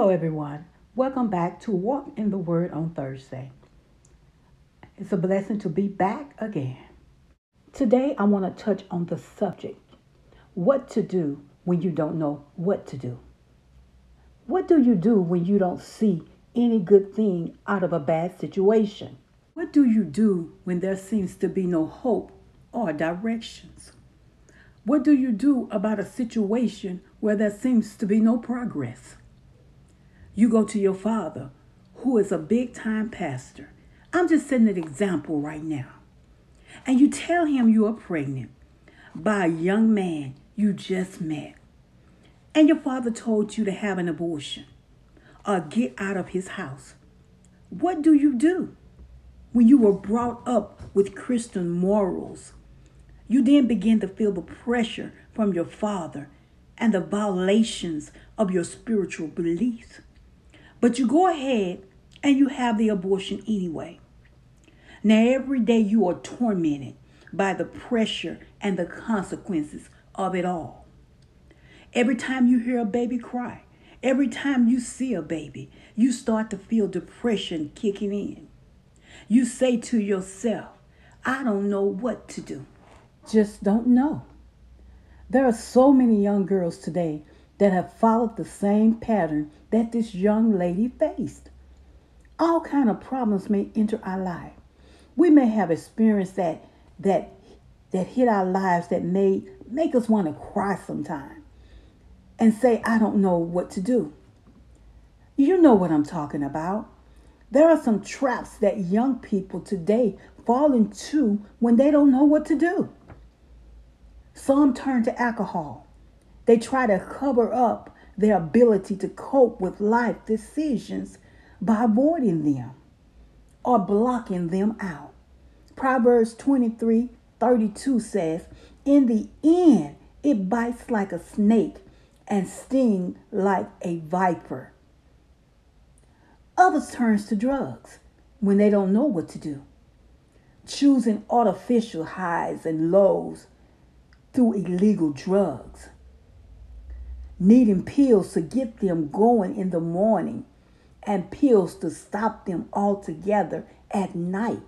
Hello, everyone. Welcome back to Walk in the Word on Thursday. It's a blessing to be back again. Today, I want to touch on the subject what to do when you don't know what to do. What do you do when you don't see any good thing out of a bad situation? What do you do when there seems to be no hope or directions? What do you do about a situation where there seems to be no progress? You go to your father, who is a big time pastor. I'm just setting an example right now. And you tell him you are pregnant by a young man you just met. And your father told you to have an abortion or get out of his house. What do you do when you were brought up with Christian morals? You then begin to feel the pressure from your father and the violations of your spiritual beliefs. But you go ahead and you have the abortion anyway. Now, every day you are tormented by the pressure and the consequences of it all. Every time you hear a baby cry, every time you see a baby, you start to feel depression kicking in. You say to yourself, I don't know what to do. Just don't know. There are so many young girls today that have followed the same pattern that this young lady faced. All kind of problems may enter our life. We may have experienced that hit our lives that may make us want to cry sometime and say, I don't know what to do. You know what I'm talking about. There are some traps that young people today fall into when they don't know what to do. Some turn to alcohol. They try to cover up their ability to cope with life decisions by avoiding them or blocking them out. Proverbs 23:32 says, in the end, it bites like a snake and stings like a viper. Others turn to drugs when they don't know what to do, choosing artificial highs and lows through illegal drugs, needing pills to get them going in the morning and pills to stop them altogether at night.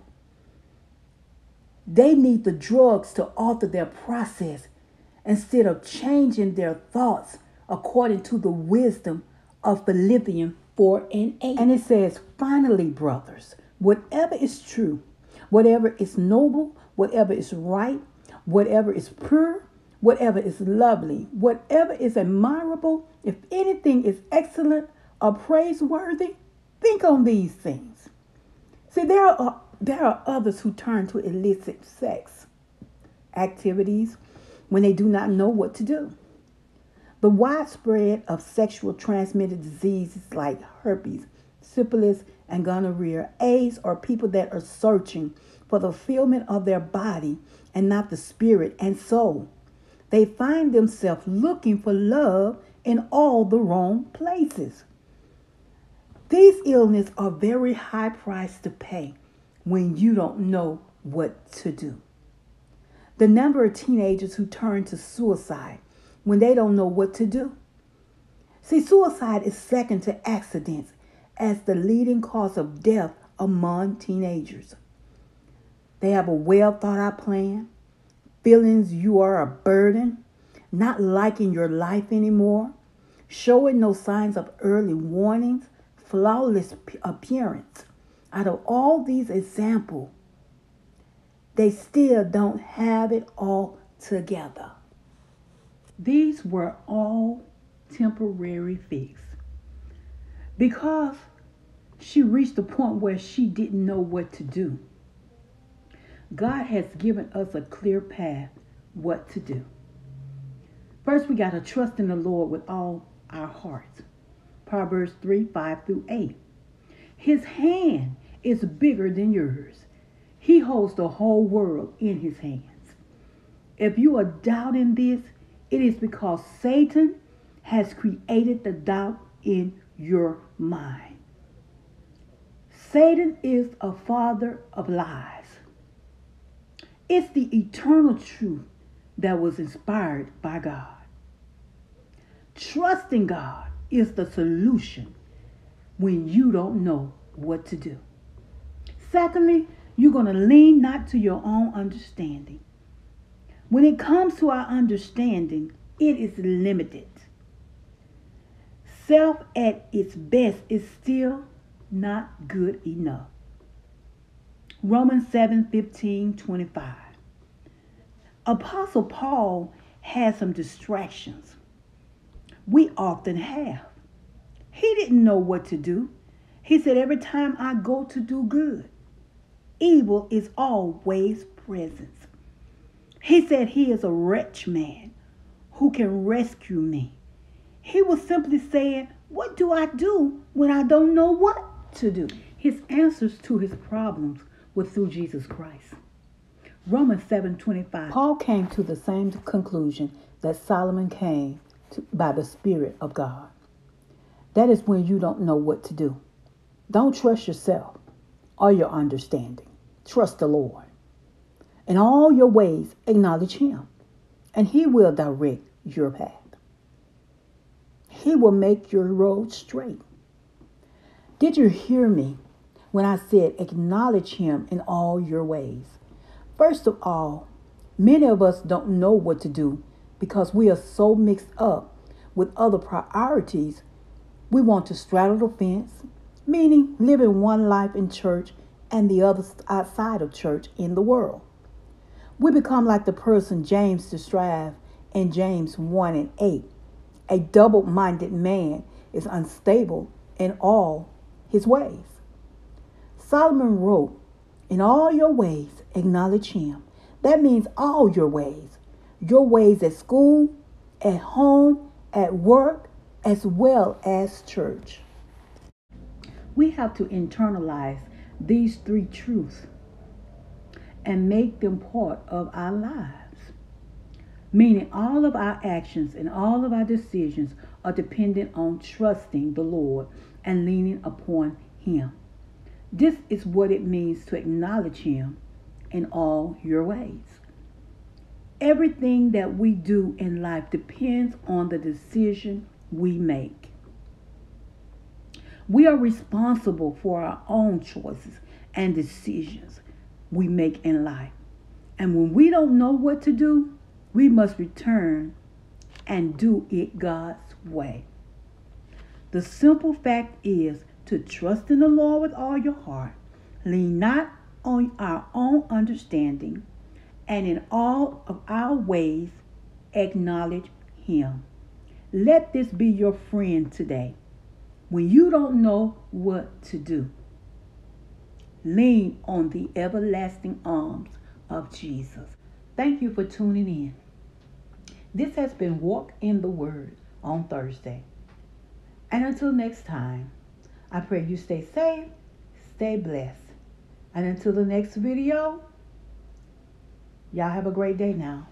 They need the drugs to alter their process instead of changing their thoughts according to the wisdom of Philippians 4:8. And it says, finally, brothers, whatever is true, whatever is noble, whatever is right, whatever is pure, whatever is lovely, whatever is admirable, if anything is excellent or praiseworthy, think on these things. See, there are others who turn to illicit sex activities when they do not know what to do. The widespread of sexual transmitted diseases like herpes, syphilis, and gonorrhea, AIDS, are people that are searching for the fulfillment of their body and not the spirit and soul. They find themselves looking for love in all the wrong places. These illnesses are very high price to pay when you don't know what to do. The number of teenagers who turn to suicide when they don't know what to do. See, suicide is second to accidents as the leading cause of death among teenagers. They have a well thought out plan, feelings you are a burden, not liking your life anymore, showing no signs of early warnings, flawless appearance. Out of all these examples, they still don't have it all together. These were all temporary fix because she reached a point where she didn't know what to do. God has given us a clear path what to do. First, we got to trust in the Lord with all our hearts. Proverbs 3:5-8. His hand is bigger than yours. He holds the whole world in his hands. If you are doubting this, it is because Satan has created the doubt in your mind. Satan is a father of lies. It's the eternal truth that was inspired by God. Trusting God is the solution when you don't know what to do. Secondly, you're going to lean not to your own understanding. When it comes to our understanding, it is limited. Self at its best is still not good enough. Romans 7:15-25. Apostle Paul had some distractions. We often have. He didn't know what to do. He said, every time I go to do good, evil is always present. He said he is a wretched man who can rescue me. He was simply saying, what do I do when I don't know what to do? His answers to his problems were through Jesus Christ. Romans 7:25. Paul came to the same conclusion that Solomon came to by the Spirit of God. That is when you don't know what to do. Don't trust yourself or your understanding. Trust the Lord. In all your ways, acknowledge him, and he will direct your path. He will make your road straight. Did you hear me when I said acknowledge him in all your ways? First of all, many of us don't know what to do because we are so mixed up with other priorities. We want to straddle the fence, meaning living one life in church and the other outside of church in the world. We become like the person James described in James 1:8. A double-minded man is unstable in all his ways. Solomon wrote, in all your ways, acknowledge him. That means all your ways. Your ways at school, at home, at work, as well as church. We have to internalize these three truths and make them part of our lives. Meaning all of our actions and all of our decisions are dependent on trusting the Lord and leaning upon him. This is what it means to acknowledge him in all your ways. Everything that we do in life depends on the decision we make. We are responsible for our own choices and decisions we make in life. And when we don't know what to do, we must return and do it God's way. The simple fact is to trust in the Lord with all your heart, lean not on our own understanding, and in all of our ways acknowledge him. Let this be your friend today. When you don't know what to do, lean on the everlasting arms of Jesus. Thank you for tuning in. This has been Walk in the Word on Thursday. And until next time, I pray you stay safe, stay blessed. And until the next video, y'all have a great day now.